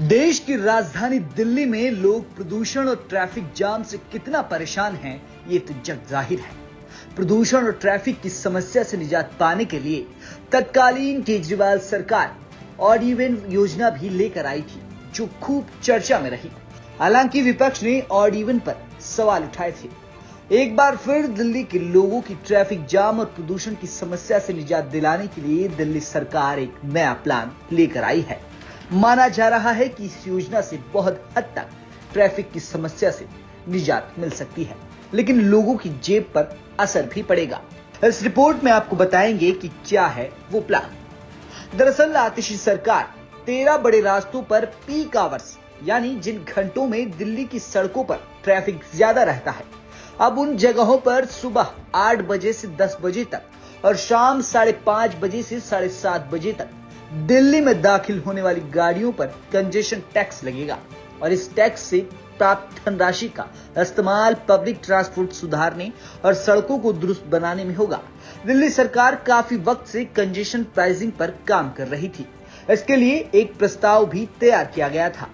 देश की राजधानी दिल्ली में लोग प्रदूषण और ट्रैफिक जाम से कितना परेशान हैं, ये तो जग जाहिर है। प्रदूषण और ट्रैफिक की समस्या से निजात पाने के लिए तत्कालीन केजरीवाल सरकार ऑड इवन योजना भी लेकर आई थी, जो खूब चर्चा में रही। हालांकि विपक्ष ने ऑड इवन पर सवाल उठाए थे। एक बार फिर दिल्ली के लोगों की ट्रैफिक जाम और प्रदूषण की समस्या से निजात दिलाने के लिए दिल्ली सरकार एक नया प्लान लेकर आई है। माना जा रहा है कि इस योजना से बहुत हद तक ट्रैफिक की समस्या से निजात मिल सकती है, लेकिन लोगों की जेब पर असर भी पड़ेगा। इस रिपोर्ट में आपको बताएंगे कि क्या है वो प्लान। दरअसल आतिशी सरकार 13 बड़े रास्तों पर पीक आवर्स, यानी जिन घंटों में दिल्ली की सड़कों पर ट्रैफिक ज्यादा रहता है, अब उन जगहों पर सुबह 8 बजे से 10 बजे तक और शाम 5:30 बजे से 7:30 बजे तक दिल्ली में दाखिल होने वाली गाड़ियों पर कंजेशन टैक्स लगेगा और इस टैक्स से प्राप्त धनराशि का इस्तेमाल पब्लिक ट्रांसपोर्ट सुधारने और सड़कों को दुरुस्त बनाने में होगा। दिल्ली सरकार काफी वक्त से कंजेशन प्राइसिंग पर काम कर रही थी। इसके लिए एक प्रस्ताव भी तैयार किया गया था,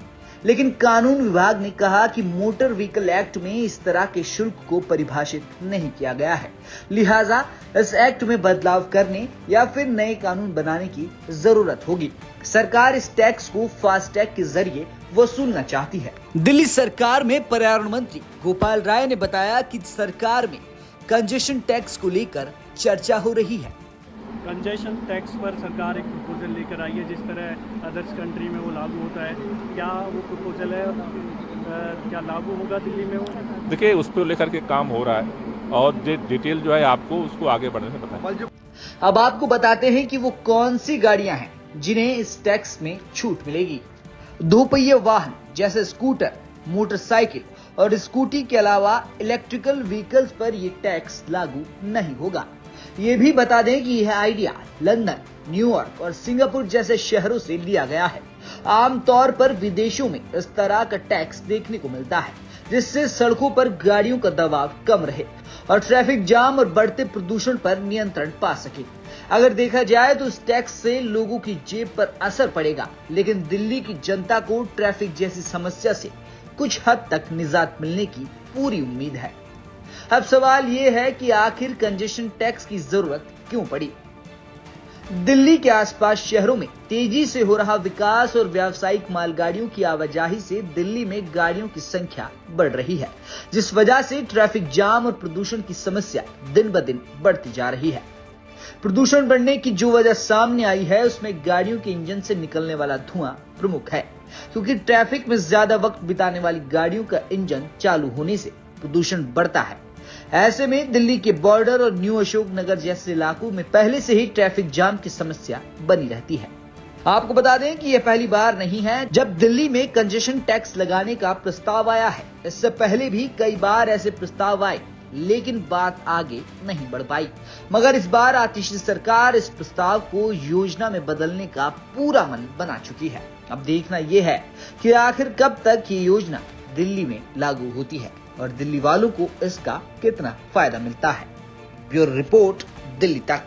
लेकिन कानून विभाग ने कहा कि मोटर व्हीकल एक्ट में इस तरह के शुल्क को परिभाषित नहीं किया गया है, लिहाजा इस एक्ट में बदलाव करने या फिर नए कानून बनाने की जरूरत होगी। सरकार इस टैक्स को फास्टैग के जरिए वसूलना चाहती है। दिल्ली सरकार में पर्यावरण मंत्री गोपाल राय ने बताया कि सरकार में कंजेशन टैक्स को लेकर चर्चा हो रही है। कंजेशन टैक्स पर सरकार एक प्रपोजल लेकर आई है, जिस तरह अदर्स कंट्री में वो लागू होता है। क्या वो प्रपोजल है, क्या लागू होगा दिल्ली में वो? देखिए, उस पर लेकर के काम हो रहा है और डिटेल जो है आपको उसको आगे बढ़ने से पता है। अब आपको बताते हैं कि वो कौन सी गाड़ियां हैं जिन्हें इस टैक्स में छूट मिलेगी। 2 पहिए वाहन जैसे स्कूटर, मोटरसाइकिल और स्कूटी के अलावा इलेक्ट्रिकल व्हीकल्स पर ये टैक्स लागू नहीं होगा। ये भी बता दें कि यह आइडिया लंदन, न्यूयॉर्क और सिंगापुर जैसे शहरों से लिया गया है। आमतौर पर विदेशों में इस तरह का टैक्स देखने को मिलता है, जिससे सड़कों पर गाड़ियों का दबाव कम रहे और ट्रैफिक जाम और बढ़ते प्रदूषण पर नियंत्रण पा सके। अगर देखा जाए तो इस टैक्स से लोगों की जेब पर असर पड़ेगा, लेकिन दिल्ली की जनता को ट्रैफिक जैसी समस्या से कुछ हद तक निजात मिलने की पूरी उम्मीद है। अब सवाल ये है कि आखिर कंजेशन टैक्स की जरूरत क्यों पड़ी। दिल्ली के आसपास शहरों में तेजी से हो रहा विकास और व्यावसायिक मालगाड़ियों की आवाजाही से दिल्ली में गाड़ियों की संख्या बढ़ रही है, जिस वजह से ट्रैफिक जाम और प्रदूषण की समस्या दिन ब दिन बढ़ती जा रही है। प्रदूषण बढ़ने की जो वजह सामने आई है, उसमें गाड़ियों के इंजन से निकलने वाला धुआं प्रमुख है, क्योंकि ट्रैफिक में ज्यादा वक्त बिताने वाली गाड़ियों का इंजन चालू होने से प्रदूषण बढ़ता है। ऐसे में दिल्ली के बॉर्डर और न्यू अशोक नगर जैसे इलाकों में पहले से ही ट्रैफिक जाम की समस्या बनी रहती है। आपको बता दें कि यह पहली बार नहीं है जब दिल्ली में कंजेशन टैक्स लगाने का प्रस्ताव आया है। इससे पहले भी कई बार ऐसे प्रस्ताव आए, लेकिन बात आगे नहीं बढ़ पाई। मगर इस बार आतिशी सरकार इस प्रस्ताव को योजना में बदलने का पूरा मन बना चुकी है। अब देखना यह है कि आखिर कब तक ये योजना दिल्ली में लागू होती है और दिल्ली वालों को इसका कितना फायदा मिलता है। ब्यूरो रिपोर्ट, दिल्ली तक।